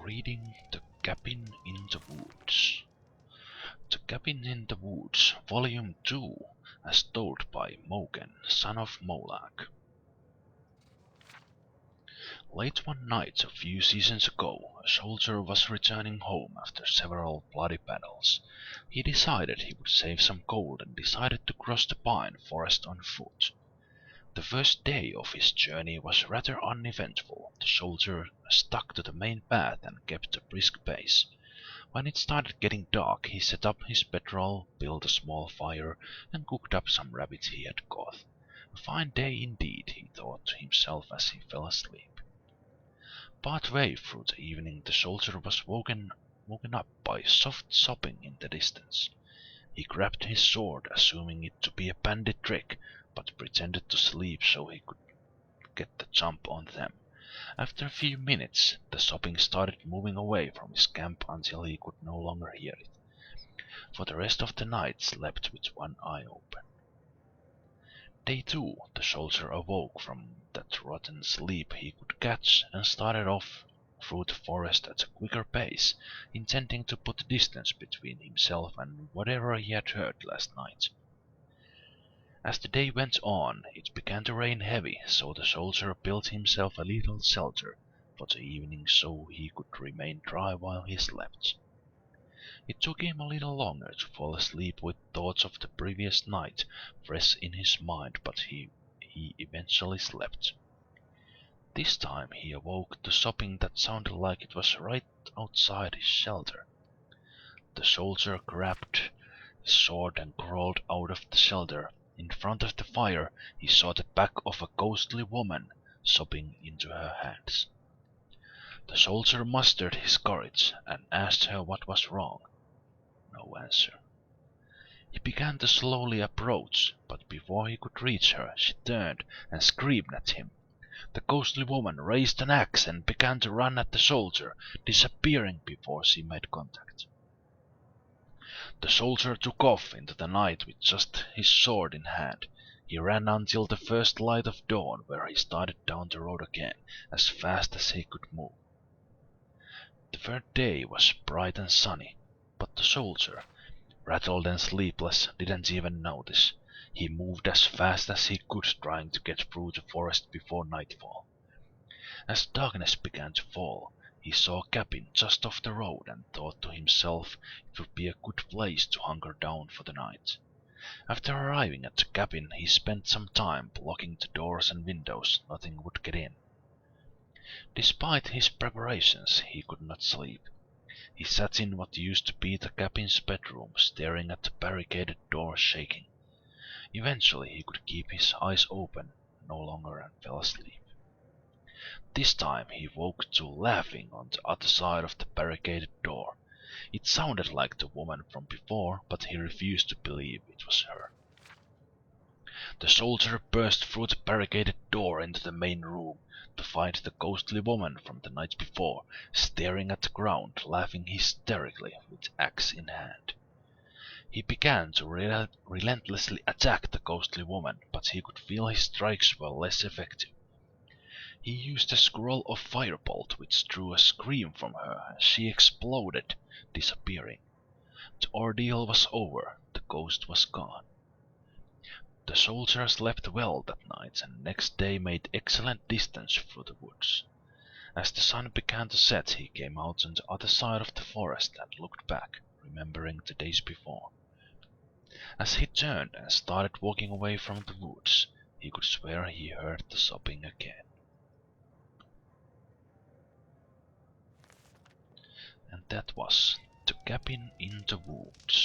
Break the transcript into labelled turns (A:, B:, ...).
A: reading The Cabin in the Woods. The Cabin in the Woods, Volume 2, as told by Mogen, son of Molak. Late one night a few seasons ago, a soldier was returning home after several bloody battles. He decided he would save some gold and decided to cross the pine forest on foot. The first day of his journey was rather uneventful. The soldier stuck to the main path and kept a brisk pace. When it started getting dark, he set up his bedroll, built a small fire, and cooked up some rabbit he had caught. A fine day indeed, he thought to himself as he fell asleep. Partway through the evening the soldier was woken up by soft sobbing in the distance. He grabbed his sword, assuming it to be a bandit trick, but pretended to sleep so he could get the jump on them. After a few minutes, the sobbing started moving away from his camp until he could no longer hear it. For the rest of the night slept with one eye open. Day 2, the soldier awoke from that rotten sleep he could catch and started off through the forest at a quicker pace, intending to put distance between himself and whatever he had heard last night. As the day went on, it began to rain heavy, so the soldier built himself a little shelter for the evening so he could remain dry while he slept. It took him a little longer to fall asleep with thoughts of the previous night fresh in his mind, but he eventually slept. This time he awoke to sobbing that sounded like it was right outside his shelter. The soldier grabbed his sword and crawled out of the shelter. In front of the fire he saw the back of a ghostly woman sobbing into her hands. The soldier mustered his courage and asked her what was wrong. No answer. He began to slowly approach, but before he could reach her, she turned and screamed at him. The ghostly woman raised an axe and began to run at the soldier, disappearing before she made contact. The soldier took off into the night with just his sword in hand. He ran until the first light of dawn, where he started down the road again, as fast as he could move. The third day was bright and sunny, but the soldier, rattled and sleepless, didn't even notice. He moved as fast as he could, trying to get through the forest before nightfall. As darkness began to fall, he saw a cabin just off the road and thought to himself it would be a good place to hunker down for the night. After arriving at the cabin, he spent some time blocking the doors and windows. Nothing would get in. Despite his preparations, he could not sleep. He sat in what used to be the cabin's bedroom, staring at the barricaded door, shaking. Eventually he could keep his eyes open no longer and fell asleep. This time he woke to laughing on the other side of the barricaded door. It sounded like the woman from before, but he refused to believe it was her. The soldier burst through the barricaded door into the main room to find the ghostly woman from the night before, staring at the ground, laughing hysterically with axe in hand. He began to relentlessly attack the ghostly woman, but he could feel his strikes were less effective. He used a scroll of firebolt which drew a scream from her, and she exploded, disappearing. The ordeal was over, the ghost was gone. The soldier slept well that night and next day made excellent distance through the woods. As the sun began to set, he came out on the other side of the forest and looked back, remembering the days before. As he turned and started walking away from the woods, he could swear he heard the sobbing again. And that was The Cabin in the Woods.